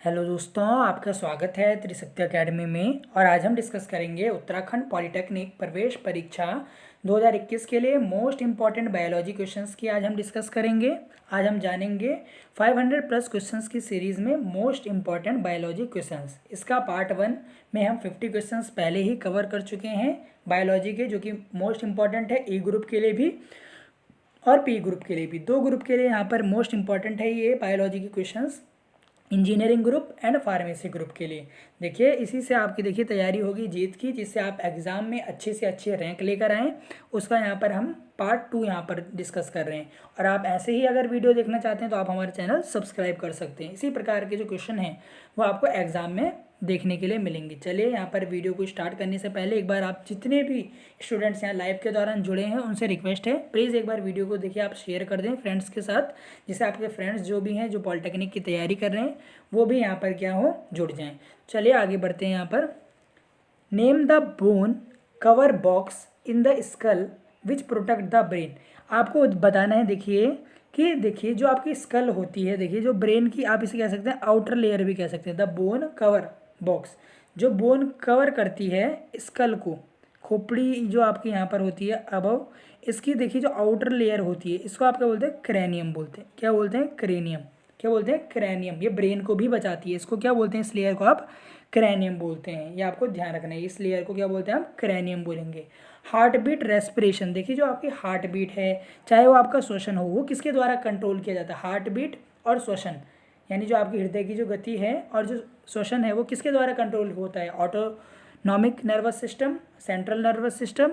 Hello दोस्तों, आपका स्वागत है त्रिशक्ति एकेडमी में। और आज हम डिस्कस करेंगे उत्तराखंड पॉलिटेक्निक प्रवेश परीक्षा 2021 के लिए मोस्ट इम्पॉर्टेंट बायोलॉजी क्वेश्चंस की आज हम डिस्कस करेंगे। आज हम जानेंगे 500 प्लस क्वेश्चंस की सीरीज़ में मोस्ट इम्पॉर्टेंट बायोलॉजी क्वेश्चंस। इसका पार्ट 1 में हम 50 क्वेश्चंस पहले ही कवर कर चुके हैं बायोलॉजी के, जो कि मोस्ट इम्पॉर्टेंट है ई ग्रुप के लिए भी और पी ग्रुप के लिए भी। दो ग्रुप के लिए यहाँ पर मोस्ट इम्पॉर्टेंट है ये बायोलॉजी के questions, engineering group and pharmacy group के लिए। देखिए, इसी से आपकी देखिए तैयारी होगी जीत की, जिससे आप एग्ज़ाम में अच्छे से अच्छे रैंक लेकर आएँ। उसका यहाँ पर हम पार्ट 2 यहाँ पर डिस्कस कर रहे हैं। और आप ऐसे ही अगर वीडियो देखना चाहते हैं तो आप हमारे चैनल सब्सक्राइब कर सकते हैं। इसी प्रकार के जो क्वेश्चन हैं वो आपको एग्ज़ाम में देखने के लिए मिलेंगे। चलिए, यहाँ पर वीडियो को स्टार्ट करने से पहले एक बार आप जितने भी स्टूडेंट्स यहाँ लाइव के दौरान जुड़े हैं उनसे रिक्वेस्ट है, प्लीज़ एक बार वीडियो को देखिए, आप शेयर कर दें फ्रेंड्स के साथ, जिससे आपके फ्रेंड्स जो भी हैं जो पॉलिटेक्निक की तैयारी कर रहे हैं वो भी यहाँ पर क्या हो, जुड़ जाएँ। चलिए आगे बढ़ते हैं। यहाँ पर name the bone cover box in the skull which protect the brain. आपको बताना है देखिए जो आपकी स्कल होती है, देखिए जो ब्रेन की, आप इसे कह सकते हैं आउटर लेयर भी कह सकते हैं, द बोन कवर बॉक्स। जो बोन कवर करती है स्कल को, खोपड़ी जो आपकी यहाँ पर होती है अबव, इसकी देखिए जो आउटर लेयर होती है इसको आप क्या बोलते हैं, क्रेनियम बोलते हैं। क्या बोलते हैं, क्रेनियम। क्या बोलते हैं, क्रेनियम। ये ब्रेन को भी बचाती है, इसको क्या बोलते हैं, इस लेयर को आप क्रेनियम बोलते हैं। ये आपको ध्यान रखना है, इस लेयर को क्या बोलते हैं, हम क्रेनियम बोलेंगे। हार्ट बीट, रेस्पिरेशन, देखिए जो आपकी हार्ट बीट है, चाहे वो आपका श्वसन हो, वो किसके द्वारा कंट्रोल किया जाता है, हार्ट बीट और श्वसन, यानी जो आपकी हृदय की जो गति है और जो श्वसन है वो किसके द्वारा कंट्रोल होता है, autonomic nervous system, central nervous system,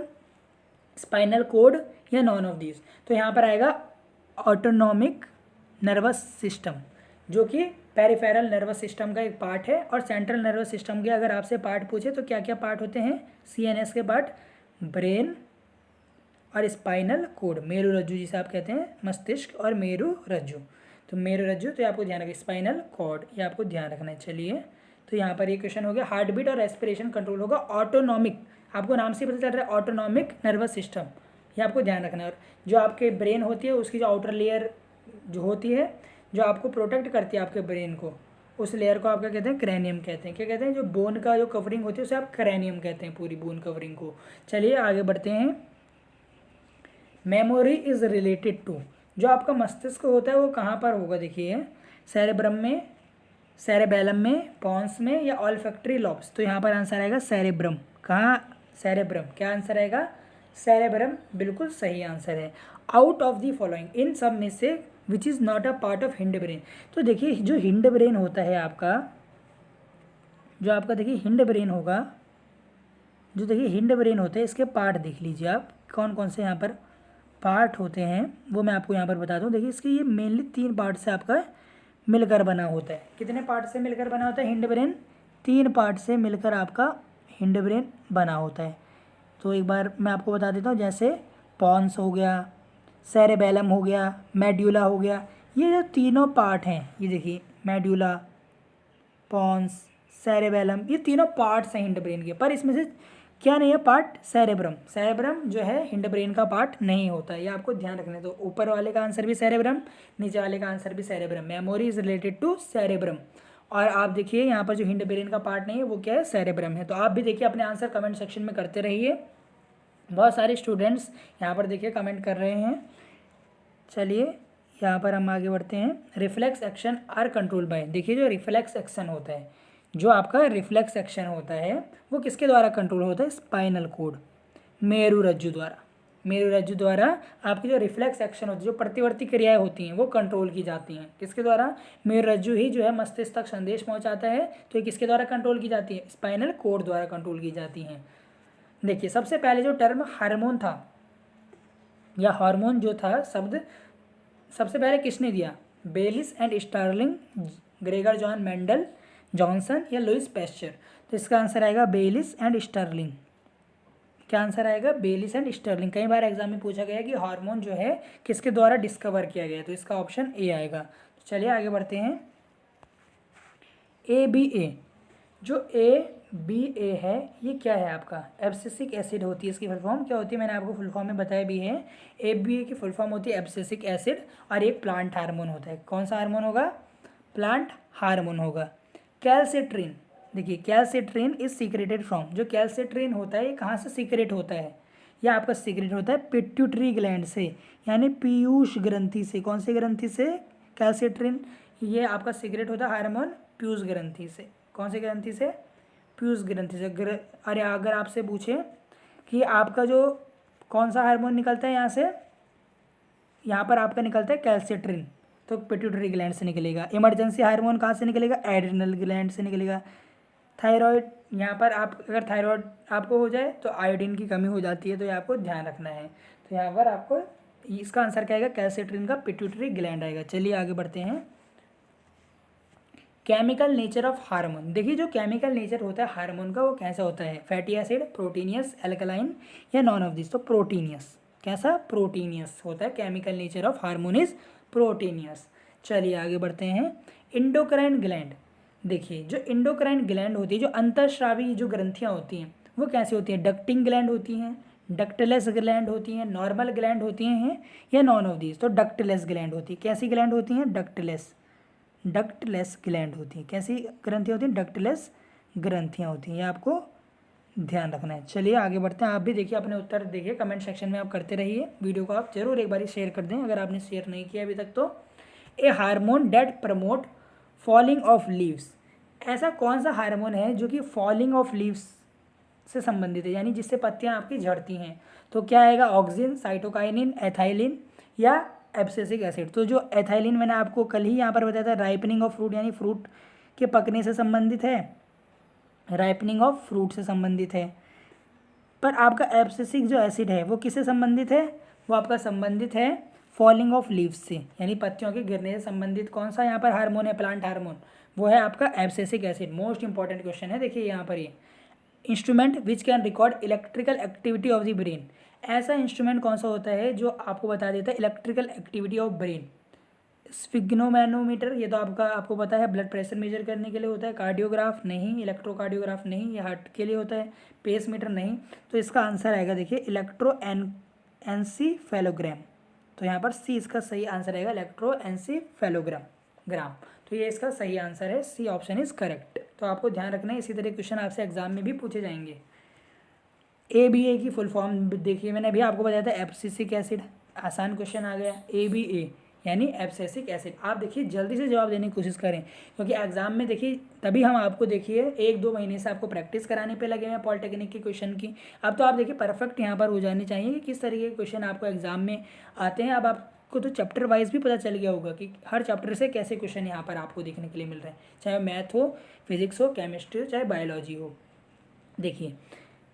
spinal cord या नॉन ऑफ दीज। तो यहाँ पर आएगा ऑटोनॉमिक नर्वस सिस्टम, जो कि पेरिफेरल नर्वस सिस्टम का एक पार्ट है। और सेंट्रल नर्वस सिस्टम के अगर आपसे पार्ट पूछे तो क्या क्या पार्ट होते हैं, सीएनएस के पार्ट, ब्रेन और स्पाइनल कोड, मेरु रज्जु जिसे आप कहते हैं, मस्तिष्क और मेरु रज्जु। तो मेरु रज्जु तो ये आपको ध्यान रखना, स्पाइनल कॉर्ड ये आपको ध्यान रखना है। चलिए, तो यहाँ पर ये क्वेश्चन हो गया, हार्ट बीट और रेस्पिरेशन कंट्रोल होगा ऑटोनॉमिक, आपको नाम से पता चल रहा है ऑटोनॉमिक नर्वस सिस्टम, ये आपको ध्यान रखना है। और जो आपके ब्रेन होती है उसकी जो आउटर लेयर जो होती है, जो आपको प्रोटेक्ट करती है आपके ब्रेन को, उस लेयर को आप क्या कहते हैं, क्रेनियम कहते हैं। क्या कहते हैं, जो बोन का जो कवरिंग होती है उसे आप क्रेनियम कहते हैं, पूरी बोन कवरिंग को। चलिए आगे बढ़ते हैं। मेमोरी इज रिलेटेड टू, जो आपका मस्तिष्क होता है वो कहाँ पर होगा, देखिए सेरेब्रम में, सेरेबेलम में, पॉन्स में या ऑल्फैक्टरी लॉब्स। तो यहाँ पर आंसर आएगा सेरेब्रम। कहाँ, सेरेब्रम। क्या आंसर आएगा, सेरेब्रम, बिल्कुल सही आंसर है। आउट ऑफ द फॉलोइंग, इन सब में से which is not a part of hind brain. तो देखिए जो हिंड ब्रेन होता है आपका, जो आपका देखिए हिंड ब्रेन होगा, जो देखिए हिंड ब्रेन होते हैं इसके पार्ट देख लीजिए आप, कौन कौन से यहाँ पर पार्ट होते हैं वो मैं आपको यहाँ पर बता दूँ। देखिए इसके ये मेनली 3 पार्ट से आपका मिलकर बना होता है। कितने पार्ट से मिलकर बना होता है हिंड ब्रेन, 3 पार्ट से मिलकर आपका हिंड ब्रेन बना होता है। तो एक बार मैं आपको बता देता हूँ, जैसे पॉन्स हो गया, सेरेबेलम हो गया, मेड्यूला हो गया, ये जो तीनों पार्ट हैं, ये देखिए मेड्यूला, पॉन्स, सेरेबेलम, ये तीनों पार्ट्स हैं हिंड ब्रेन के। पर इसमें से क्या नहीं है पार्ट, सेरेब्रम। सेरेब्रम जो है हिंड ब्रेन का पार्ट नहीं होता है, ये आपको ध्यान रखना है। तो ऊपर वाले का आंसर भी सेरेब्रम, नीचे वाले का आंसर भी cerebrum. Memory is related to cerebrum. और आप देखिए यहाँ पर जो हिंड ब्रेन का पार्ट नहीं है वो क्या है, सेरेब्रम है। तो आप भी देखिए अपने आंसर कमेंट सेक्शन में करते रहिए। बहुत सारे स्टूडेंट्स यहाँ पर देखिए कमेंट कर रहे हैं। चलिए यहाँ पर हम आगे बढ़ते हैं। Reflex action are control by, देखिए जो रिफ्लेक्स एक्शन होता है, जो आपका रिफ्लेक्स एक्शन होता है वो किसके द्वारा कंट्रोल होता है, स्पाइनल कोड, मेरु रज्जु द्वारा। मेरु रज्जु द्वारा आपकी जो रिफ्लेक्स एक्शन होती है, जो प्रतिवर्ती क्रियाएं होती हैं वो कंट्रोल की जाती हैं। किसके द्वारा, मेरु रज्जु ही जो है मस्तिष्क तक संदेश पहुंचाता है। तो ये किसके द्वारा कंट्रोल की जाती है, स्पाइनल कोड द्वारा कंट्रोल की जाती हैं। देखिए सबसे पहले जो टर्म हार्मोन था या हार्मोन जो था शब्द, सबसे पहले किसने दिया, Bayliss and Starling, Gregor John Mendel, Johnson या लुइस पैस्चर। तो इसका आंसर आएगा बेलिस एंड स्टर्लिंग। क्या आंसर आएगा, बेलिस एंड स्टर्लिंग। कई बार एग्जाम में पूछा गया है कि हार्मोन जो है किसके द्वारा डिस्कवर किया गया है, तो इसका ऑप्शन ए आएगा। तो चलिए आगे बढ़ते हैं। ABA, जो ABA है ये क्या है आपका, एब्सिसिक एसिड होती है। इसकी फुल फॉर्म क्या होती है, मैंने आपको फुल फॉर्म में बताया भी है। ABA की फुल फॉर्म होती है एब्सिसिक एसिड, और एक प्लांट हार्मोन होता है। कौन सा हार्मोन होगा, प्लांट हार्मोन होगा। कैल्सिट्रिन, देखिए कैल्सिट्रिन इज सीक्रेटेड फ्रॉम, जो कैल्सिट्रिन होता है ये कहाँ से सीक्रेट होता है, यह आपका सीक्रेट होता है पिट्यूटरी ग्लैंड से, यानी पीयूष ग्रंथि से। कौन सी ग्रंथि से? कैल्सिट्रिन, ये आपका सीक्रेट होता है हार्मोन पीयूष ग्रंथि से। कौन सी ग्रंथि से? पीयूष ग्रंथि से। अरे अगर आपसे पूछे कि आपका जो कौन सा हार्मोन निकलता है यहाँ से, यहाँ पर आपका निकलता है कैल्सिट्रिन, तो पिट्यूटरी ग्लैंड से निकलेगा। इमरजेंसी हार्मोन कहाँ से निकलेगा? एड्रिनल ग्लैंड से निकलेगा। थायराइड, यहाँ पर आप अगर थायराइड आपको हो जाए तो आयोडीन की कमी हो जाती है, तो ये आपको ध्यान रखना है। तो यहाँ पर आपको इसका आंसर क्या आएगा? कैल्सिट्रिन का पिट्यूटरी ग्लैंड आएगा। चलिए आगे बढ़ते हैं। केमिकल नेचर ऑफ हार्मोन, देखिए जो केमिकल नेचर होता है हार्मोन का वो कैसा होता है? फैटी एसिड, प्रोटीनियस, एल्कलाइन या नॉन ऑफ दिस? तो प्रोटीनियस। कैसा? प्रोटीनियस होता है। Chemical nature of hormone is proteinaceous. चलिए आगे बढ़ते हैं। इंडोक्राइन ग्लैंड, देखिए जो इंडोक्राइन ग्लैंड होती है, जो अंतःस्रावी जो ग्रंथियाँ होती हैं वो कैसी होती हैं? डक्टिंग ग्लैंड होती हैं, डक्टलेस ग्लैंड होती हैं, नॉर्मल ग्लैंड होती हैं या नॉन ऑफ दिस? तो डक्टलेस ग्लैंड होती है। कैसी ग्लैंड होती हैं? डक्टलेस, डक्टलेस ग्लैंड होती हैं। कैसी ग्रंथियाँ होती हैं? डक्टलेस ग्रंथियाँ होती हैं। ये आपको ध्यान रखना है। चलिए आगे बढ़ते हैं। आप भी देखिए अपने उत्तर देखिए कमेंट सेक्शन में आप करते रहिए। वीडियो को आप जरूर एक बार शेयर कर दें अगर आपने शेयर नहीं किया अभी तक तो। A hormone that promote falling of leaves, ऐसा कौन सा हार्मोन है जो कि फॉलिंग ऑफ लीव्स से संबंधित है, यानी जिससे पत्तियां आपकी झड़ती हैं? तो क्या आएगा? ऑक्सिन, साइटोकाइनिन, एथाइलिन या एब्सिसिक एसिड? तो जो एथाइलिन मैंने आपको कल ही यहाँ पर बताया था, राइपनिंग ऑफ फ्रूट यानी फ्रूट के पकने से संबंधित है, राइपनिंग ऑफ फ्रूट से संबंधित है। पर आपका एब्सिसिक जो एसिड है वो किससे संबंधित है? वो आपका संबंधित है फॉलिंग ऑफ लीव्स से, यानी पत्तियों के गिरने से संबंधित कौन सा यहाँ पर हार्मोन है? प्लांट हार्मोन, वो है आपका abscisic acid. Most important question है, देखिए यहाँ पर ये। Instrument which can record electrical activity of the brain, ऐसा इंस्ट्रूमेंट कौन सा होता है जो आपको बता देता है electrical activity of brain? Sphygmomanometer, ये तो आपको पता है ब्लड प्रेशर मेजर करने के लिए होता है। कार्डियोग्राफ नहीं, इलेक्ट्रोकार्डियोग्राफ नहीं, ये हार्ट के लिए होता है। पेस मीटर नहीं, तो इसका आंसर आएगा देखिए इलेक्ट्रो एनसीफेलोग्राम। तो यहाँ पर सी इसका सही आंसर आएगा, इलेक्ट्रो एनसीफेलोग्राम ग्राम। तो ये इसका सही आंसर है, सी ऑप्शन इज करेक्ट। तो आपको ध्यान रखना है, इसी तरह क्वेश्चन आपसे एग्जाम में भी पूछे जाएंगे। ABA की फुल फॉर्म देखिए, मैंने अभी आपको बताया था एब्सिसिक एसिड, आसान क्वेश्चन आ गया। ABA यानी एब्सिसिक एसिड। आप देखिए जल्दी से जवाब देने की कोशिश करें, क्योंकि एग्जाम में देखिए तभी हम आपको देखिए 1-2 महीने से आपको प्रैक्टिस कराने पे लगे हैं पॉलिटेक्निक के क्वेश्चन की। अब तो आप देखिए परफेक्ट यहाँ पर हो जाने चाहिए कि किस तरीके के क्वेश्चन आपको एग्जाम में आते हैं। अब आपको तो चैप्टर वाइज भी पता चल गया होगा कि हर चैप्टर से कैसे क्वेश्चन यहाँ पर आपको देखने के लिए मिल रहे हैं, चाहे मैथ हो, फिजिक्स हो, केमिस्ट्री हो, चाहे बायोलॉजी हो। देखिए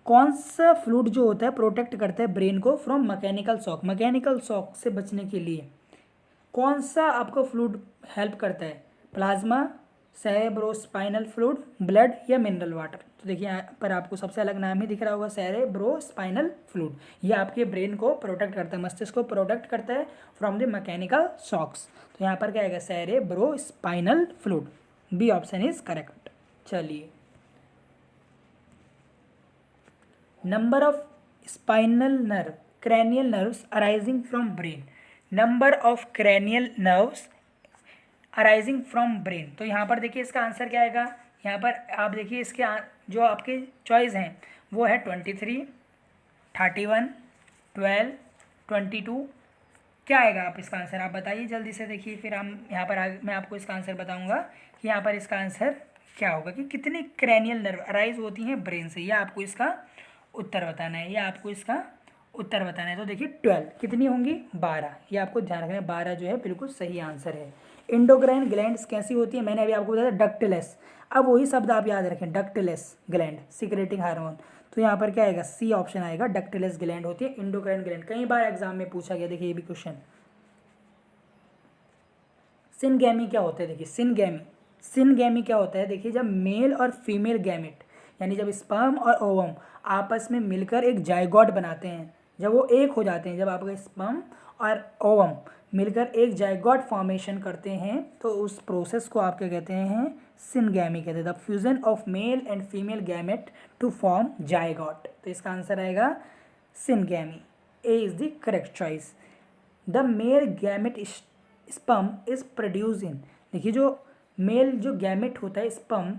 कौन सा फ्लूइड जो होता है प्रोटेक्ट करता है ब्रेन को from mechanical shock, mechanical shock से बचने के लिए कौन सा आपको फ्लूइड हेल्प करता है? प्लाज्मा, सेरेब्रोस्पाइनल फ्लूइड, ब्लड या मिनरल वाटर? तो देखिए यहाँ पर आपको सबसे अलग नाम ही दिख रहा होगा, सेरेब्रोस्पाइनल फ्लूइड। ये आपके ब्रेन को प्रोटेक्ट करता है, मस्तिष्क को प्रोटेक्ट करता है फ्रॉम द मैकेनिकल शॉक्स। तो यहाँ पर क्या आएगा? Cerebrospinal fluid. B option is correct. चलिए, number of spinal nerve, cranial nerves arising from brain, number of cranial nerves arising from brain. तो यहाँ पर देखिए इसका आंसर क्या आएगा? यहाँ पर आप देखिए इसके जो आपके चॉइस हैं वो है 23, 31, 12, 22। क्या आएगा आप इसका आंसर आप बताइए जल्दी से। देखिए फिर हम यहाँ पर मैं आपको इसका आंसर बताऊँगा कि यहाँ पर इसका आंसर क्या होगा कि कितनी क्रैनियल नर्व अराइज होती हैं ब्रेन से। यह आपको इसका उत्तर बताना है, यह आपको इसका उत्तर बताना है। तो देखिए 12 कितनी होंगी? 12। ये आपको ध्यान रखना है, 12 जो है बिल्कुल सही आंसर है। इंडोक्राइन ग्लैंड्स कैसी होती है? मैंने अभी आपको बताया डक्टलेस। अब वही शब्द आप याद रखें, डक्टलेस ग्लैंड, सिक्रेटिंग हार्मोन। तो यहाँ पर क्या आएगा? सी ऑप्शन आएगा, डक्टलेस ग्लैंड होती है इंडोक्राइन ग्लैंड। कई बार एग्जाम में पूछा गया, देखिए ये भी क्वेश्चन। सिनगैमी क्या होता है? देखिए सिनगैमी क्या होता है? देखिए जब मेल और फीमेल गैमेट यानी जब स्पर्म और ओवम आपस में मिलकर एक जायगोट बनाते हैं, जब वो एक हो जाते हैं, जब आपका स्पर्म और ओवम मिलकर एक जायगोट फॉर्मेशन करते हैं, तो उस प्रोसेस को आप क्या कहते हैं? सिनगैमी कहते हैं। The fusion of male and female gamete to form zygote. तो इसका आंसर आएगा syngamy. A is the correct choice. The male gamete sperm is produce in, देखिए जो मेल जो गैमेट होता है स्पर्म,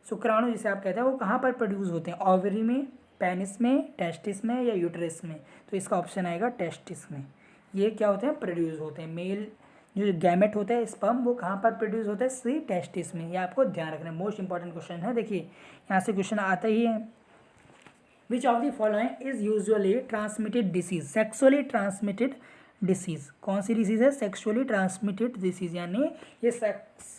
शुक्राणु जिसे आप कहते हैं, वो कहाँ पर प्रोड्यूस होते हैं? ओवरी में, पेनिस में, टेस्टिस में या यूट्रस में? तो इसका ऑप्शन आएगा टेस्टिस में। ये क्या होते हैं? प्रोड्यूस होते हैं। मेल जो गैमेट होता है स्पर्म, वो कहाँ पर प्रोड्यूस होता है? सी टेस्टिस में। ये आपको ध्यान रखना है, मोस्ट इंपॉर्टेंट क्वेश्चन है। देखिए यहाँ से क्वेश्चन आता ही है। Which of the following is usually transmitted disease? Sexually transmitted disease कौन सी डिसीज है? सेक्सुअली ट्रांसमिटेड डिसीज, यानी ये सेक्स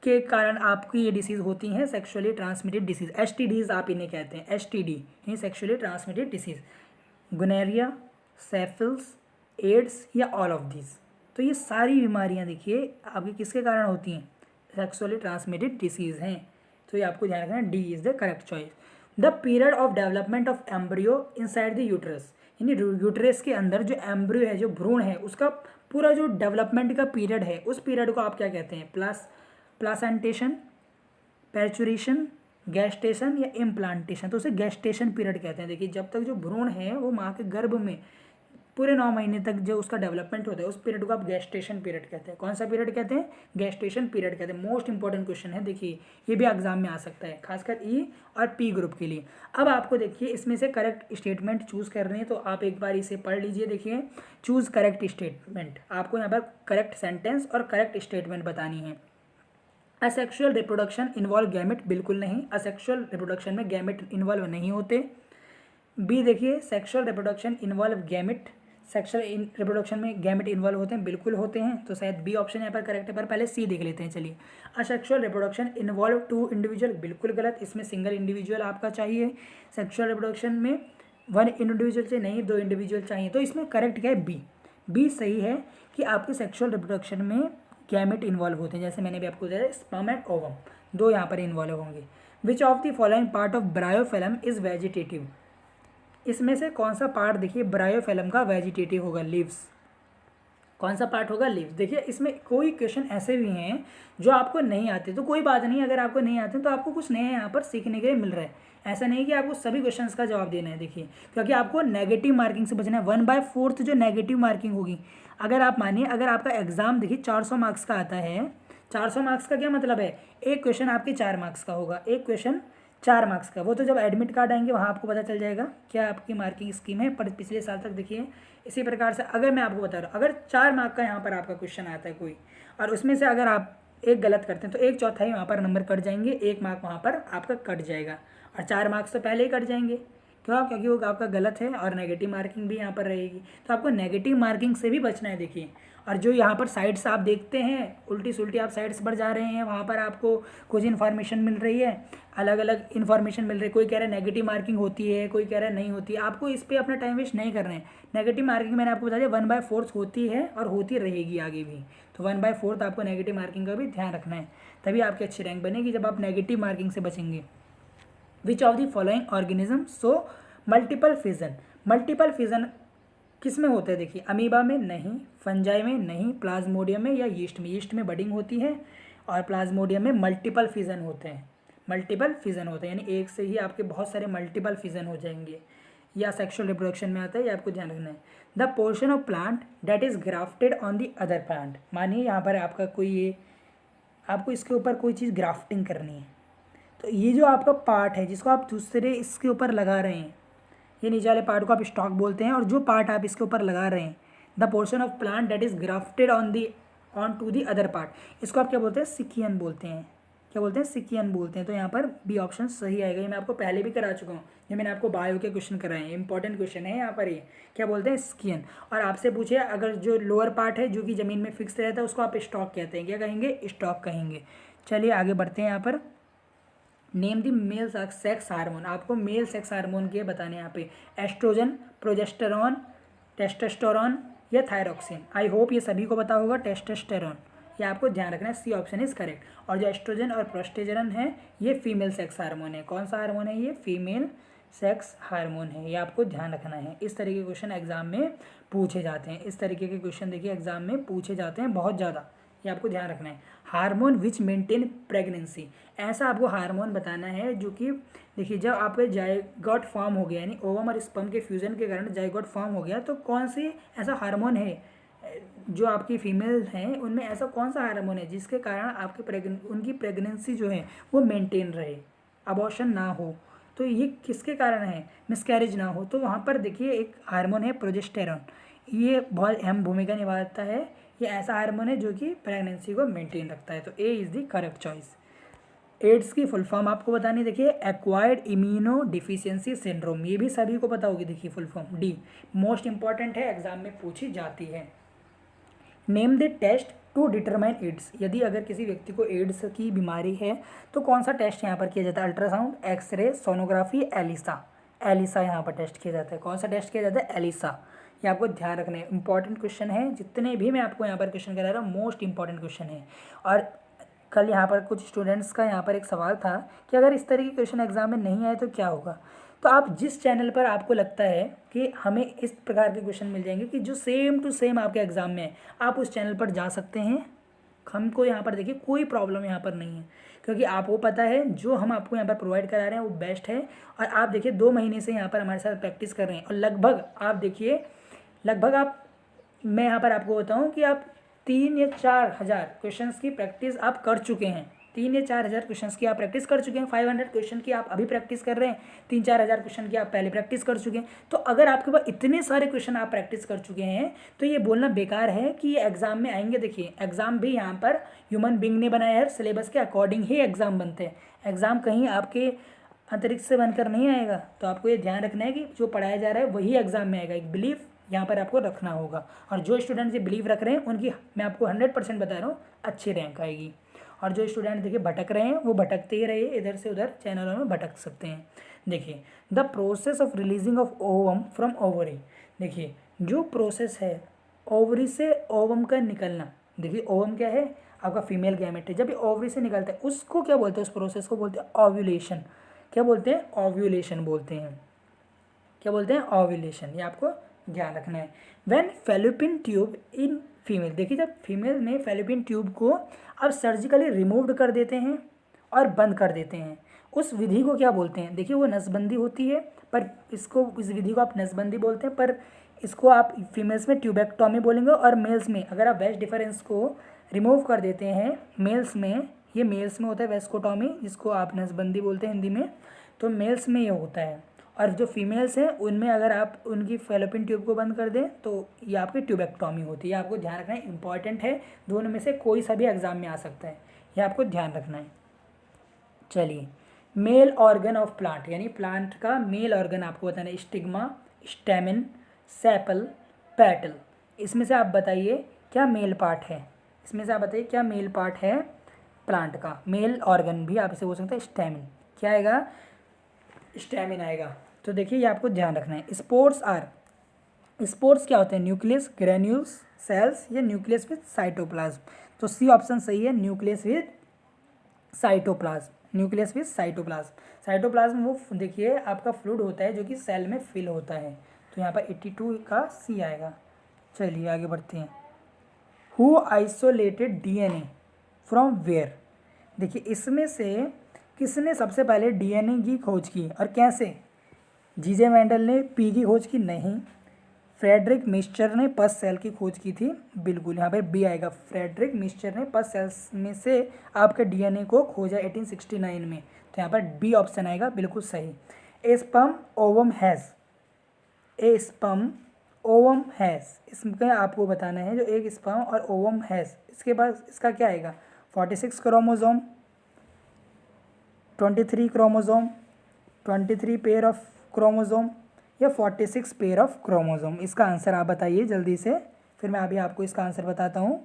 के कारण आपकी ये डिसीज होती हैं, सेक्सुअली ट्रांसमिटेड डिसीज। एसटीडीज आप इन्हें कहते हैं, एसटीडी यानी sexually transmitted disease. Gonorrhoea, syphilis, AIDS या ऑल ऑफ दीज। तो ये सारी बीमारियां देखिए आपकी किसके कारण होती हैं? सेक्सुअली ट्रांसमिटेड डिसीज हैं। तो ये आपको ध्यान रखना है, D is the correct choice. The period of development of embryo inside the uterus, यानी यूट्रस के अंदर जो एम्ब्रियो है, जो भ्रूण है, उसका पूरा जो डेवलपमेंट का पीरियड है, उस पीरियड को आप क्या कहते हैं? प्लासेंटेशन, पैचुरेशन, गैस्टेशन या इम्प्लांटेशन। तो उसे गैस्टेशन पीरियड कहते हैं। देखिए जब तक जो भ्रूण है वो माँ के गर्भ में पूरे 9 महीने तक जो उसका डेवलपमेंट होता है, उस पीरियड को आप गैस्टेशन पीरियड कहते हैं। कौन सा पीरियड कहते हैं? गैस्टेशन पीरियड कहते हैं। मोस्ट इंपॉर्टेंट क्वेश्चन है, देखिए ये भी एग्जाम में आ सकता है, खासकर ई और पी ग्रुप के लिए। अब आपको देखिए इसमें से करेक्ट स्टेटमेंट चूज करने हैं, तो आप एक बार इसे पढ़ लीजिए। देखिए चूज करेक्ट स्टेटमेंट, आपको यहाँ पर करेक्ट सेंटेंस और करेक्ट स्टेटमेंट बतानी है। असेक्सुअल रिप्रोडक्शन इन्वॉल्व गैमेट, बिल्कुल नहीं, असेक्सुअल रिप्रोडक्शन में गैमेट इन्वॉल्व नहीं होते। बी देखिए sexual reproduction involve gamete, sexual reproduction में गैमेट इन्वॉल्व होते हैं, बिल्कुल होते हैं। तो शायद बी ऑप्शन यहाँ पर करेक्ट है, पर पहले सी देख लेते हैं। चलिए, असेक्सुअल रिप्रोडक्शन इन्वॉल्व 2 इंडिविजुअल, बिल्कुल गलत, इसमें सिंगल इंडिविजुअल आपका चाहिए। सेक्सुअल रिप्रोडक्शन में 1 इंडिविजुअल से नहीं 2 इंडिविजुअल चाहिए। तो इसमें करेक्ट क्या है? बी। बी सही है कि आपके सेक्सुअल रिप्रोडक्शन में गैमेट इन्वॉल्व होते हैं, जैसे मैंने भी आपको बताया स्पर्म एंड ओवम, 2 यहाँ पर इन्वॉल्व होंगे। Which of the following part of bryophyllum is vegetative? इसमें से कौन सा पार्ट देखिए ब्रायोफिल्म का वेजिटेटिव होगा? लीव्स। कौन सा पार्ट होगा? लीव्स। देखिए इसमें कोई क्वेश्चन ऐसे भी हैं जो आपको नहीं आते, तो कोई बात नहीं, अगर आपको नहीं आते तो आपको कुछ नया यहाँ पर सीखने के लिए मिल रहा है। ऐसा नहीं कि आपको सभी क्वेश्चंस का जवाब देना है। देखिए क्योंकि आपको नेगेटिव मार्किंग से बचना है। 1/4 जो नेगेटिव मार्किंग होगी, अगर आप मानिए अगर आपका एग्जाम देखिए 400 मार्क्स का आता है, 400 मार्क्स का क्या मतलब है? एक क्वेश्चन आपके 4 मार्क्स का होगा, एक क्वेश्चन 4 मार्क्स का। वो तो जब एडमिट कार्ड आएंगे वहाँ आपको पता चल जाएगा क्या आपकी मार्किंग स्कीम है। पर पिछले साल तक देखिए इसी प्रकार से, अगर मैं आपको बता रहा हूँ, अगर 4 मार्क का यहाँ पर आपका क्वेश्चन आता है कोई, और उसमें से अगर आप एक गलत करते हैं तो 1/4 वहाँ पर नंबर कट जाएंगे, 1 मार्क वहाँ पर आपका कट जाएगा, और 4 मार्क्स तो पहले ही कट जाएंगे। क्यों? क्योंकि वो आपका गलत है और नेगेटिव मार्किंग भी यहाँ पर रहेगी। तो आपको नेगेटिव मार्किंग से भी बचना है। देखिए, और जो यहाँ पर साइड्स आप देखते हैं उल्टी सुल्टी आप साइड्स पर जा रहे हैं, वहाँ पर आपको कुछ इन्फॉर्मेशन मिल रही है, अलग अलग इन्फॉर्मेशन मिल रही है। कोई कह रहा है नेगेटिव मार्किंग होती है, कोई कह रहा है नहीं होती है। आपको इस पर अपना टाइम वेस्ट नहीं करना है। नेगेटिव मार्किंग मैंने आपको बता दिया 1/4 होती है और होती रहेगी आगे भी। तो 1/4 आपको नेगेटिव मार्किंग का भी ध्यान रखना है, तभी आपकी अच्छी रैंक बनेगी जब आप नेगेटिव मार्किंग से बचेंगे। Which of the following organism so multiple fission? Multiple fission किस में होता है? देखिए अमीबा में नहीं, फंजाई में नहीं, प्लाज्मोडियम में या यीस्ट में। यीस्ट में बडिंग होती है और प्लाज्मोडियम में मल्टीपल फिजन होते हैं। मल्टीपल फिजन होते हैं यानी एक से ही आपके बहुत सारे मल्टीपल फिजन हो जाएंगे। या सेक्सुअल रिप्रोडक्शन में आता है, ये आपको ध्यान रखना है। The portion of plant that is grafted on the other plant, मानिए यहाँ पर आपका कोई ये आपको इसके ऊपर कोई चीज़ ग्राफ्टिंग करनी है, तो ये जो आपका पार्ट है जिसको आप दूसरे इसके ऊपर लगा रहे हैं, ये नीचे वाले पार्ट को आप स्टॉक बोलते हैं, और जो पार्ट आप इसके ऊपर लगा रहे हैं, the portion of plant that is grafted onto the other part, इसको आप क्या बोलते हैं? सिकियन बोलते हैं। क्या बोलते हैं? सिकियन बोलते हैं। तो यहाँ पर बी ऑप्शन सही आएगा। ये मैं आपको पहले भी करा चुका हूँ, ये मैंने आपको बायो के क्वेश्चन कराए हैं, इंपॉर्टेंट क्वेश्चन है यहाँ पर। ये क्या बोलते हैं? स्कियन। और आपसे पूछे अगर जो लोअर पार्ट है जो कि ज़मीन में फिक्स रहता है उसको आप स्टॉक कहते हैं। क्या कहेंगे? स्टॉक कहेंगे। चलिए आगे बढ़ते हैं। यहाँ पर name the male sex hormone, आपको मेल सेक्स हार्मोन के बताने यहाँ पे एस्ट्रोजन, प्रोजेस्टेरॉन, टेस्टोस्टेरोन या थायरोक्सिन। आई होप ये सभी को पता होगा टेस्टोस्टेरोन, ये आपको ध्यान रखना है। C option is correct. और जो एस्ट्रोजन और प्रोस्टेजेरन है ये फीमेल सेक्स हार्मोन है। कौन सा हार्मोन है? ये फीमेल सेक्स हार्मोन है, ये आपको ध्यान रखना है। इस तरीके के क्वेश्चन एग्जाम में पूछे जाते हैं। इस तरीके के क्वेश्चन देखिए एग्जाम में पूछे जाते हैं बहुत ज़्यादा, ये आपको ध्यान रखना है। हार्मोन विच मेंटेन प्रेगनेंसी, ऐसा आपको हार्मोन बताना है जो कि देखिए जब आपके जायगोट फॉर्म हो गया यानी ओवम और स्पर्म के फ्यूजन के कारण जायगोट फॉर्म हो गया, तो कौन सी ऐसा हार्मोन है जो आपकी फीमेल हैं उनमें ऐसा कौन सा हार्मोन है जिसके कारण आपके उनकी प्रेगनेंसी जो है वो मेंटेन रहे, अबॉर्शन ना हो, तो ये किसके कारण है, मिसकैरेज ना हो। तो वहाँ पर देखिए एक हार्मोन है प्रोजेस्टेरॉन, ये बहुत अहम भूमिका निभाता है। ये ऐसा हार्मोन है जो कि प्रेगनेंसी को मेंटेन रखता है। तो A is the correct choice. AIDS की फुल फॉर्म आपको बतानी, देखिए एक्वायर्ड इम्यूनो डिफिशियंसी सिंड्रोम, ये भी सभी को पता होगी। देखिए full form the, most important है, एग्जाम में पूछी जाती है। Name the test to determine AIDS, यदि अगर किसी व्यक्ति को एड्स की बीमारी है तो कौन सा टेस्ट यहाँ पर किया जाता है, ultrasound, X-ray, sonography, ELISA. ELISA यहाँ पर टेस्ट किया जाता है। कौन सा टेस्ट किया जाता है, एलिसा। ये आपको ध्यान रखना है, इंपॉर्टेंट क्वेश्चन है, जितने भी मैं आपको यहाँ पर क्वेश्चन करा रहा हूँ मोस्ट इंपॉर्टेंट क्वेश्चन है। और कल यहाँ पर कुछ स्टूडेंट्स का यहाँ पर एक सवाल था कि अगर इस तरह के क्वेश्चन एग्जाम में नहीं आए तो क्या होगा। तो आप जिस चैनल पर आपको लगता है कि हमें इस प्रकार के क्वेश्चन मिल जाएंगे कि जो सेम टू सेम आपके एग्ज़ाम में है, आप उस चैनल पर जा सकते हैं। हमको यहाँ पर देखिए कोई प्रॉब्लम यहाँ पर नहीं है, क्योंकि आपको पता है जो हम आपको यहाँ पर प्रोवाइड करा रहे हैं वो बेस्ट है। और आप देखिए 2 महीने से यहाँ पर हमारे साथ प्रैक्टिस कर रहे हैं, और लगभग आप देखिए मैं यहाँ पर आपको बताऊँ कि आप 3 या 4 हज़ार क्वेश्चंस की प्रैक्टिस आप कर चुके हैं। 3 या 4 हज़ार क्वेश्चंस की आप प्रैक्टिस कर चुके हैं। 500 क्वेश्चन की आप अभी प्रैक्टिस कर रहे हैं। 3-4 हज़ार क्वेश्चन की आप पहले प्रैक्टिस कर चुके हैं। तो अगर आपके पास इतने सारे क्वेश्चन आप प्रैक्टिस कर चुके हैं तो ये बोलना बेकार है कि ये एग्ज़ाम में आएंगे। देखिए एग्ज़ाम भी यहाँ पर ह्यूमन बींग ने बनाया है, सिलेबस के अकॉर्डिंग ही एग्ज़ाम बनते हैं। एग्ज़ाम कहीं आपके अंतरिक्ष से बनकर नहीं आएगा। तो आपको ये ध्यान रखना है कि जो पढ़ाया जा रहा है वही एग्ज़ाम में आएगा। एक बिलीव यहाँ पर आपको रखना होगा, और जो स्टूडेंट ये बिलीव रख रहे हैं उनकी मैं आपको 100% बता रहा हूँ अच्छी रैंक आएगी। और जो स्टूडेंट देखिए भटक रहे हैं वो भटकते ही रहिए, इधर से उधर चैनलों में भटक सकते हैं। देखिए the process of releasing of ovum from ovary, देखिए जो प्रोसेस है ओवरी से ओवम का निकलना, देखिए ओवम क्या है, आपका फीमेल गैमेट है। जब ये ओवरी से निकलता है उसको क्या बोलते हैं, उस प्रोसेस को बोलते हैं ओव्यूलेशन। क्या बोलते हैं, ओव्यूलेशन बोलते हैं। क्या बोलते हैं, ओव्यूलेशन। ये आपको ध्यान रखना है। When fallopian tube in female, देखिए जब फीमेल में फैलोपियन ट्यूब को अब सर्जिकली रिमूव्ड कर देते हैं और बंद कर देते हैं, उस विधि को क्या बोलते हैं। देखिए वो नसबंदी होती है, पर इस विधि को आप नसबंदी बोलते हैं, पर इसको आप फीमेल्स में ट्यूबेक्टॉमी बोलेंगे। और मेल्स में अगर आप वेस्ट डिफरेंस को रिमूव कर देते हैं मेल्स में, ये मेल्स में होता है वेस्कोटॉमी, जिसको आप नसबंदी बोलते हैं हिंदी में, तो मेल्स में ये होता है। और जो फीमेल्स हैं उनमें अगर आप उनकी फैलोपियन ट्यूब को बंद कर दें तो ये आपकी ट्यूबेक्टॉमी होती है। आपको ध्यान रखना है, इंपॉर्टेंट है, दोनों में से कोई सा भी एग्जाम में आ सकता है, ये आपको ध्यान रखना है। चलिए मेल ऑर्गन ऑफ प्लांट, यानी प्लांट का मेल ऑर्गन आपको बताना है, स्टिग्मा, स्टेमिन, सेपल, पेटल। इसमें से आप बताइए क्या मेल पार्ट है, इसमें से आप बताइए क्या मेल पार्ट है प्लांट का। मेल ऑर्गन भी आप इसे बोल सकते हैं स्टेमिन, क्या आएगा, स्टेमिन आएगा। तो देखिए ये आपको ध्यान रखना है। स्पोर्ट्स क्या होते हैं, न्यूक्लियस, ग्रेन्यूल्स, सेल्स, या न्यूक्लियस विद साइटोप्लाज्म। तो सी ऑप्शन सही है, nucleus with cytoplasm. Nucleus with cytoplasm, cytoplasm वो देखिए आपका फ्लूइड होता है जो कि सेल में फिल होता है। तो यहाँ पर 82 का सी आएगा। चलिए आगे बढ़ते हैं। Who isolated DNA from where, देखिए इसमें से किसने सबसे पहले डीएनए की खोज की और कैसे। जीजे मेंडल ने पी की खोज की, नहीं। फ्रेडरिक मिस्चर ने पस सेल की खोज की थी, बिल्कुल यहाँ पर बी आएगा। फ्रेडरिक मिस्चर ने पस सेल्स में से आपके डीएनए को खोजा 1869 में, तो यहाँ पर बी ऑप्शन आएगा, बिल्कुल सही। ए स्पर्म ओवम हैज़, इसमें आपको बताना है जो एक स्पर्म और ओवम हैज़, इसके बाद इसका क्या आएगा, 46 chromosome, 23 chromosome, 23 pair of chromosome, या 46 पेयर ऑफ क्रोमोजोम। इसका आंसर आप बताइए जल्दी से, फिर मैं अभी आपको इसका आंसर बताता हूँ।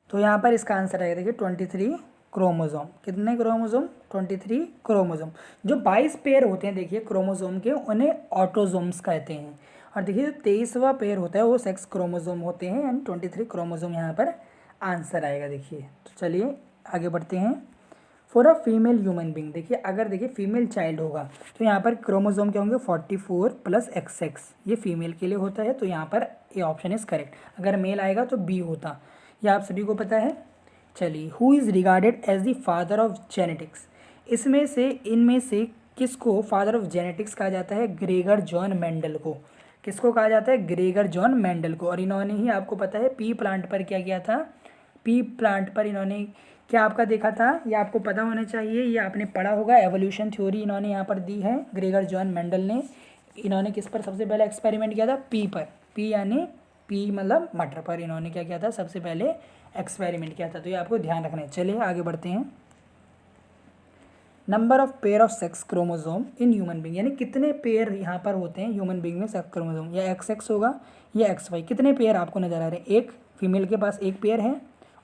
तो यहाँ पर इसका आंसर आएगा, देखिए 23 क्रोमोजोम। कितने क्रोमोजोम, 23 क्रोमोजोम। जो 22 पेयर होते हैं देखिए क्रोमोजोम के, उन्हें ऑटोजोम्स कहते हैं। और देखिए जो 23वां पेयर होता है वो सेक्स क्रोमोजोम होते हैं, यानी 23 क्रोमोजोम यहाँ पर आंसर आएगा। देखिए तो चलिए आगे बढ़ते हैं। For a female human being, देखिए अगर देखिए फीमेल चाइल्ड होगा तो यहाँ पर क्रोमोजोम क्या होंगे, 44 + XX, ये फीमेल के लिए होता है। तो यहाँ पर ए ऑप्शन इज करेक्ट। अगर मेल आएगा तो बी होता, यह आप सभी को पता है। चलिए who is regarded as the father of genetics, इनमें से किसको फादर ऑफ जेनेटिक्स कहा जाता है, ग्रेगर जॉन मेंडल को। किसको कहा जाता है? ग्रेगर जॉन मेंडल को। और इन्होंने ही आपको पता है पी प्लांट पर क्या किया था? पी प्लांट पर इन्होंने क्या आपका देखा था? ये आपको पता होना चाहिए, ये आपने पढ़ा होगा। एवोल्यूशन थ्योरी इन्होंने यहाँ पर दी है ग्रेगर जॉन मेंडल ने। इन्होंने किस पर सबसे पहले एक्सपेरिमेंट किया था? पी पर। पी यानी पी मतलब मटर पर इन्होंने क्या किया था? सबसे पहले एक्सपेरिमेंट किया था। तो ये आपको ध्यान रखना है। चलिए आगे बढ़ते हैं। Number of pair of sex chromosome in human being, यानी कितने पेयर यहाँ पर होते हैं ह्यूमन बींग में सेक्स क्रोमोजोम? या एक्स होगा या XY। कितने पेयर आपको नजर आ रहे हैं? एक फीमेल के पास एक पेयर है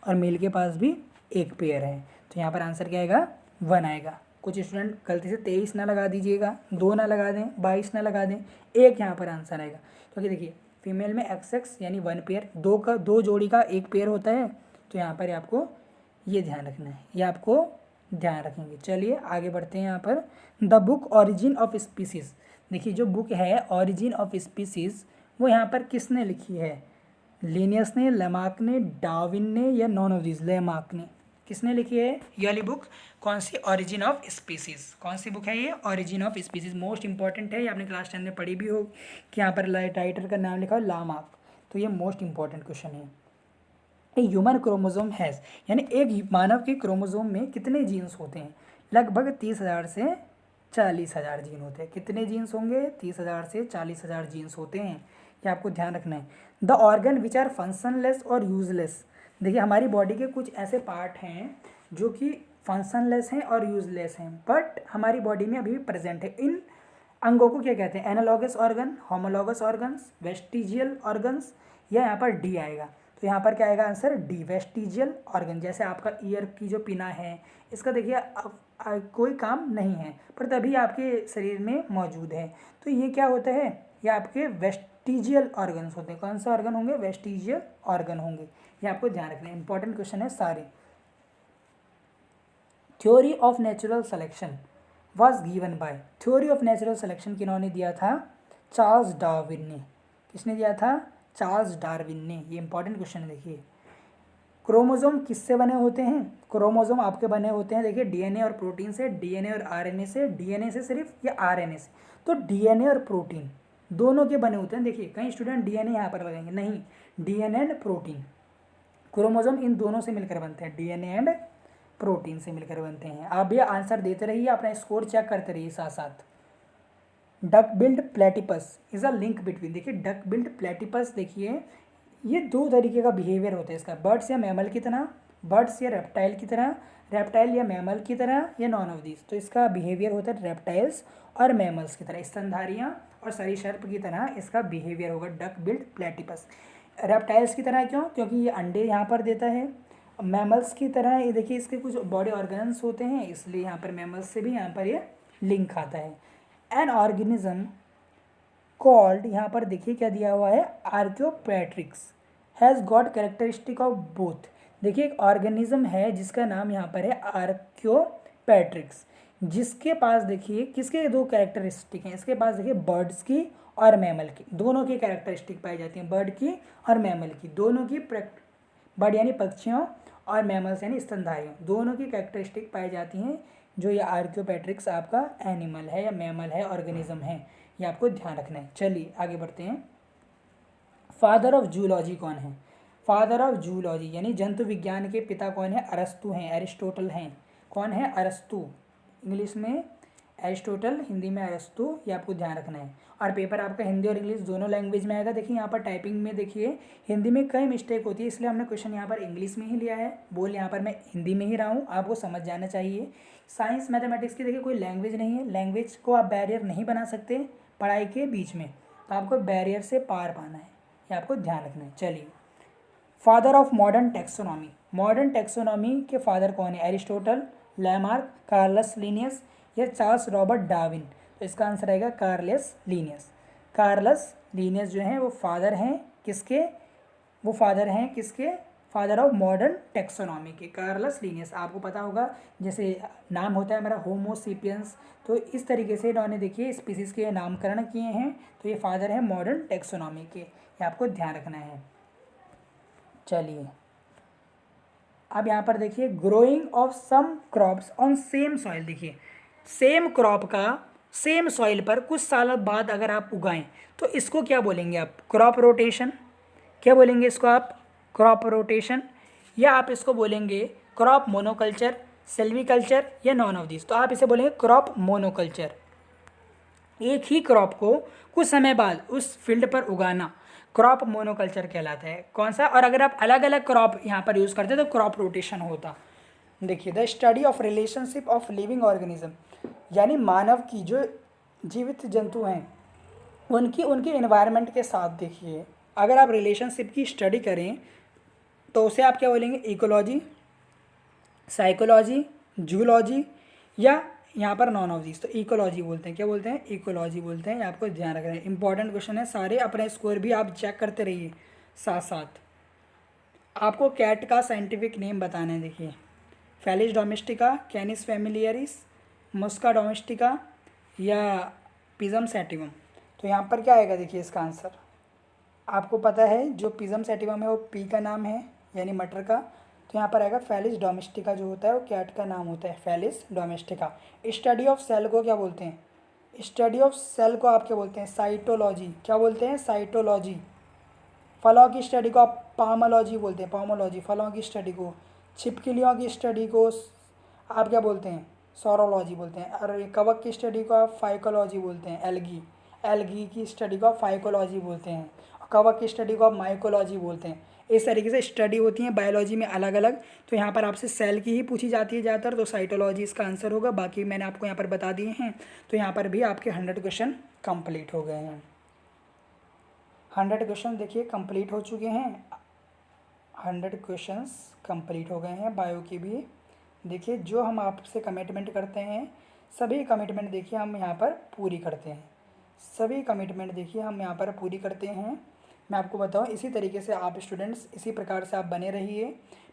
और मेल के पास भी एक पेयर है। तो यहाँ पर आंसर क्या आएगा? 1 आएगा। कुछ स्टूडेंट गलती से 23 ना लगा दीजिएगा, 2 ना लगा दें, 22 ना लगा दें, एक यहाँ पर आंसर आएगा। क्योंकि देखिए फीमेल में XX यानी 1 पेयर, दो जोड़ी का एक पेयर होता है। तो यहाँ पर आपको ये ध्यान रखना है, ये आपको ध्यान रखेंगे। चलिए आगे बढ़ते हैं। यहाँ पर the book origin of species, देखिए जो बुक है ऑरिजिन ऑफ स्पीसीज वो यहाँ पर किसने लिखी है? लिनियस ने, लेमार्क ने, डार्विन ने या नॉन ऑफ दिस? लेमार्क ने। किसने लिखी है ये वाली बुक? कौन सी? Origin of species. कौन सी बुक है ये? Origin of species. Most important है, ये आपने क्लास 10 में पढ़ी भी हो कि यहाँ पर राइटर का नाम लिखा हो लामार्क। तो ये मोस्ट इंपॉर्टेंट क्वेश्चन है। ए ह्यूमन क्रोमोजोम हैज़, यानी एक मानव के क्रोमोजोम में कितने जीन्स होते हैं? लगभग 30,000 से 40,000 जीन होते हैं। कितने जीन्स होंगे? 30,000 से 40,000 जीन्स होते हैं। ये आपको ध्यान रखना है। द ऑर्गन विच आर फंक्शनलेस और यूजलेस, देखिए हमारी बॉडी के कुछ ऐसे पार्ट हैं जो कि फंक्शनलेस हैं और यूजलेस हैं, बट हमारी बॉडी में अभी भी प्रेजेंट है। इन अंगों को क्या कहते हैं? Analogous organ, homologous organs, vestigial organs, या यहाँ पर डी आएगा। तो यहाँ पर क्या आएगा आंसर? D, vestigial organ. जैसे आपका ईयर की जो पिना है, इसका देखिए कोई काम नहीं है पर तभी आपके शरीर में मौजूद है। तो ये क्या होता है? ये आपके वेस्टिजियल ऑर्गन्स होते हैं। कौन सा ऑर्गन होंगे? वेस्टिजियल ऑर्गन होंगे। ये आपको ध्यान रखना है, इंपॉर्टेंट क्वेश्चन है सारे। Theory of natural selection was given by, theory of natural selection किन्होंने दिया था? चार्ल्स डार्विन ने। किसने दिया था? चार्ल्स डार्विन ने। ये इंपॉर्टेंट क्वेश्चन है। देखिए क्रोमोजोम किससे बने होते हैं? क्रोमोजोम आपके बने होते हैं देखिए डीएनए और प्रोटीन से, डीएनए और आरएनए से, डीएनए से सिर्फ या आरएनए से? तो डीएनए और प्रोटीन दोनों के बने होते हैं। देखिए कई स्टूडेंट डीएनए यहाँ पर लगाएंगे, नहीं, DNA and protein, chromosome in दोनों से मिलकर बनते हैं, डीएनए एंड प्रोटीन से मिलकर बनते हैं। आप भी आंसर देते रहिए, अपना स्कोर चेक करते रहिए साथ साथ। Duck billed platypus is a link between, देखिए डक बिल्ड प्लेटिपस, देखिए ये दो तरीके का बिहेवियर होता है इसका, बर्ड्स या मैमल की तरह, बर्ड्स या रेप्टाइल की तरह, रेप्टाइल या मैमल की तरह, या नॉन ऑफ दिस। तो इसका बिहेवियर होता है रेप्टाइल्स और मैमल्स की तरह, स्तनधारियाँ और सरीसृप की तरह इसका बिहेवियर होगा डक बिल्ड प्लेटिपस। रेप्टाइल्स की तरह क्यों? क्योंकि ये अंडे यहाँ पर देता है। मैमल्स की तरह ये देखिए इसके कुछ बॉडी ऑर्गन्स होते हैं, इसलिए यहाँ पर मैमल्स से भी यहाँ पर ये लिंक आता है। एन ऑर्गेनिज्म कॉल्ड, यहाँ पर देखिए क्या दिया हुआ है? Archaeopteryx has got characteristic of both. देखिए एक ऑर्गेनिज्म है जिसका नाम यहाँ पर है आर्कियोपेट्रिक्स, जिसके पास देखिए किसके दो कैरेक्टरिस्टिक हैं? इसके पास देखिए बर्ड्स की और मैमल की, दोनों की कैरेक्टरिस्टिक पाई जाती हैं, बर्ड की और मैमल की, दोनों की। बर्ड यानी पक्षियों और मैमल्स यानी स्तनधारियों, दोनों की कैरेक्टरिस्टिक पाई जाती हैं। जो ये आर्कियोपेट्रिक्स आपका एनिमल है या मैमल है, ऑर्गेनिज्म है, ये आपको ध्यान रखना है। चलिए आगे बढ़ते हैं। फादर ऑफ जूलॉजी कौन है? फादर ऑफ जूलॉजी यानी जंतु विज्ञान के पिता कौन है? अरस्तु हैं, एरिस्टोटल हैं। कौन है? अरस्तु, इंग्लिश में एरिस्टोटल, हिंदी में अरस्तु, ये आपको ध्यान रखना है। और पेपर आपका हिंदी और इंग्लिश दोनों लैंग्वेज में आएगा। देखिए यहाँ पर टाइपिंग में देखिए हिंदी में कई मिस्टेक होती है, इसलिए हमने क्वेश्चन यहाँ पर इंग्लिश में ही लिया है। बोल यहाँ पर मैं हिंदी में ही रहा हूँ, आपको समझ जाना चाहिए। साइंस मैथमेटिक्स की देखिए कोई लैंग्वेज नहीं है, लैंग्वेज को आप बैरियर नहीं बना सकते पढ़ाई के बीच में, तो आपको बैरियर से पार पाना है, ये आपको ध्यान रखना है। चलिए father of modern taxonomy, modern taxonomy के फादर कौन है? एरिस्टोटल, लैमार्क, कार्लस लिनियस या चार्ल्स रॉबर्ट डार्विन? तो इसका आंसर आएगा कार्लस लिनियस। कार्लस लिनियस जो हैं वो फादर हैं किसके? वो फादर हैं किसके? फादर ऑफ मॉडर्न टेक्सोनॉमी के, कार्लस लिनियस। आपको पता होगा जैसे नाम होता है हमारा होमो सेपियंस, तो इस तरीके से इन्होंने देखिए स्पीसीज़ के नामकरण किए हैं, तो ये फादर हैं मॉडर्न टेक्सोनॉमी के, ये आपको ध्यान रखना है। चलिए अब यहाँ पर देखिए growing of some crops on same soil, देखिए सेम क्रॉप का सेम सॉइल पर कुछ सालों बाद अगर आप उगाएं तो इसको क्या बोलेंगे आप? Crop rotation. क्या बोलेंगे इसको आप? Crop rotation. या आप इसको बोलेंगे क्रॉप मोनोकल्चर, सेल्वीकल्चर, या नॉन ऑफ दिस। तो आप इसे बोलेंगे क्रॉप मोनोकल्चर। एक ही क्रॉप को कुछ समय बाद उस फील्ड पर उगाना क्रॉप मोनोकल्चर कहलाता है। कौन सा? और अगर आप अलग अलग क्रॉप यहाँ पर यूज़ करते तो क्रॉप रोटेशन होता। देखिए, the study of relationship of living organism, यानी मानव की जो जीवित जंतु हैं उनकी उनके एनवायरनमेंट के साथ, देखिए अगर आप रिलेशनशिप की स्टडी करें तो उसे आप क्या बोलेंगे? इकोलॉजी, साइकोलॉजी, जूलॉजी, या यहाँ पर नॉन ऑफ दिस। तो इकोलॉजी बोलते हैं। क्या बोलते हैं? इकोलॉजी बोलते हैं। ये आपको ध्यान रखना है, इंपॉर्टेंट क्वेश्चन है सारे। अपने स्कोर भी आप चेक करते रहिए साथ साथ। आपको कैट का साइंटिफिक नेम बताना है। देखिए, फेलिस डोमेस्टिका, कैनिस फैमिलियरिस, मुस्का डोमेस्टिका, या पिजम सैटिवम। तो यहाँ पर क्या आएगा? देखिए इसका आंसर आपको पता है, जो पिजम सैटिवम है वो पी का नाम है यानी मटर का। तो यहाँ पर आएगा फेलिस डोमेस्टिका, जो होता है वो कैट का नाम होता है, Felis domestica. Study of cell को क्या बोलते हैं? स्टडी ऑफ सेल को आप क्या बोलते हैं? साइटोलॉजी। क्या बोलते हैं? साइटोलॉजी। फलों की स्टडी को आप पामोलॉजी बोलते हैं, पामोलॉजी। फलों की स्टडी को, छिपकलियों की स्टडी को आप क्या बोलते हैं? सोरोलॉजी बोलते हैं। और कवक की स्टडी को आप फाइकोलॉजी बोलते हैं, एल्गी। एल्गी की स्टडी को आप फाइकोलॉजी बोलते हैं। कवक की स्टडी को आप माइकोलॉजी बोलते हैं। इस तरीके से स्टडी होती है बायोलॉजी में अलग अलग। तो यहाँ पर आपसे सेल की ही पूछी जाती है ज़्यादातर, तो साइटोलॉजी इसका आंसर होगा। बाकी मैंने आपको यहाँ पर बता दिए हैं। तो यहाँ पर भी आपके 100 क्वेश्चन कंप्लीट हो गए हैं। 100 क्वेश्चन देखिए कंप्लीट हो चुके हैं। 100 क्वेश्चंस कंप्लीट हो गए हैं बायो की भी। देखिए, जो हम आपसे कमिटमेंट करते हैं सभी कमिटमेंट देखिए हम यहाँ पर पूरी करते हैं। सभी कमिटमेंट देखिए हम यहाँ पर पूरी करते हैं। मैं आपको बताऊँ, इसी तरीके से आप स्टूडेंट्स इसी प्रकार से आप बने रहिए।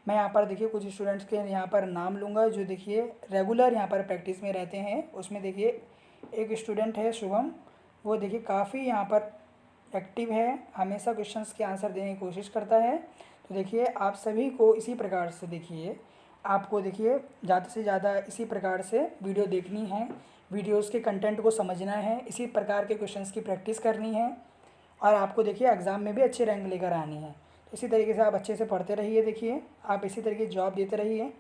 मैं यहाँ पर देखिए कुछ स्टूडेंट्स के यहाँ पर नाम लूँगा जो देखिए रेगुलर यहाँ पर प्रैक्टिस में रहते हैं। उसमें देखिए एक स्टूडेंट है शुभम, वो देखिए काफ़ी यहाँ पर एक्टिव है, हमेशा क्वेश्चंस के आंसर देने की कोशिश करता है। तो देखिए आप सभी को इसी प्रकार से देखिए, आपको देखिए ज़्यादा से ज़्यादा इसी प्रकार से वीडियो देखनी है, वीडियोस के कंटेंट को समझना है, इसी प्रकार के क्वेश्चंस की प्रैक्टिस करनी है, और आपको देखिए एग्ज़ाम में भी अच्छे रैंक लेकर आनी है। तो इसी तरीके से आप अच्छे से पढ़ते रहिए। देखिए आप इसी तरीके जॉब देते रहिए।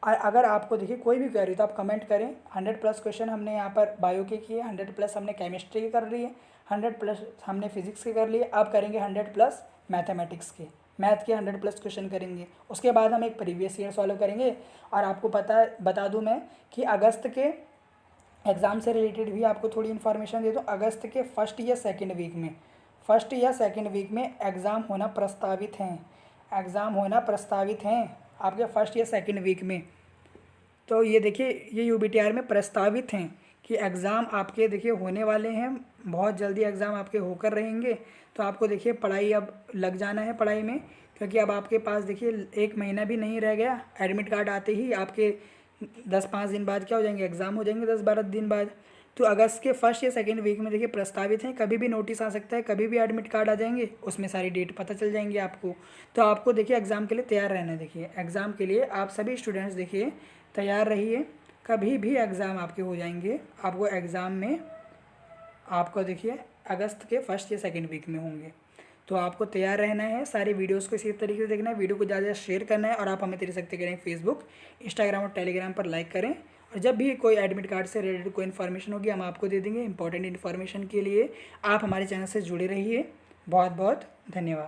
और अगर आपको देखिए कोई भी क्वेरी तो आप कमेंट करें। 100+ क्वेश्चन हमने यहाँ पर बायो के किए, 100+ हमने केमिस्ट्री के कर लिए, 100+ हमने फिजिक्स के कर लिए। अब करेंगे 100+ मैथमेटिक्स के, मैथ के 100+ क्वेश्चन करेंगे। उसके बाद हम एक प्रीवियस ईयर सॉल्व करेंगे। और आपको बता दूं मैं कि अगस्त के एग्ज़ाम से रिलेटेड भी आपको थोड़ी इन्फॉर्मेशन दे दूँ। अगस्त के फर्स्ट या सेकेंड वीक में एग्ज़ाम होना प्रस्तावित हैं। एग्ज़ाम होना प्रस्तावित हैं आपके फर्स्ट या सेकेंड वीक में। तो ये देखिए ये UBTR में प्रस्तावित हैं कि एग्ज़ाम आपके देखिए होने वाले हैं, बहुत जल्दी एग्ज़ाम आपके होकर रहेंगे। तो आपको देखिए पढ़ाई अब लग जाना है पढ़ाई में, क्योंकि अब आपके पास देखिए 1 महीना भी नहीं रह गया। एडमिट कार्ड आते ही आपके 10-5 दिन बाद क्या हो जाएंगे? एग्ज़ाम हो जाएंगे 10-12 दिन बाद। तो अगस्त के फर्स्ट या सेकेंड वीक में देखिए प्रस्तावित हैं। कभी भी नोटिस आ सकता है, कभी भी एडमिट कार्ड आ जाएंगे, उसमें सारी डेट पता चल जाएंगी आपको। तो आपको देखिए एग्ज़ाम के लिए तैयार रहना है। देखिए एग्ज़ाम के लिए आप सभी स्टूडेंट्स देखिए तैयार रहिए। कभी भी एग्ज़ाम आपके हो जाएंगे। आपको एग्ज़ाम में आपको देखिए अगस्त के फर्स्ट या सेकेंड वीक में होंगे। तो आपको तैयार रहना है। सारी वीडियोस को इसी तरीके से देखना है, वीडियो को ज़्यादा शेयर करना है। और आप हमें त्रिशक्ति करें फेसबुक, इंस्टाग्राम और टेलीग्राम पर लाइक करें। और जब भी कोई एडमिट कार्ड से रिलेटेड कोई इन्फॉर्मेशन होगी हम आपको दे देंगे। इंपॉर्टेंट इन्फॉर्मेशन के लिए आप हमारे चैनल से जुड़े रहिए। बहुत बहुत धन्यवाद।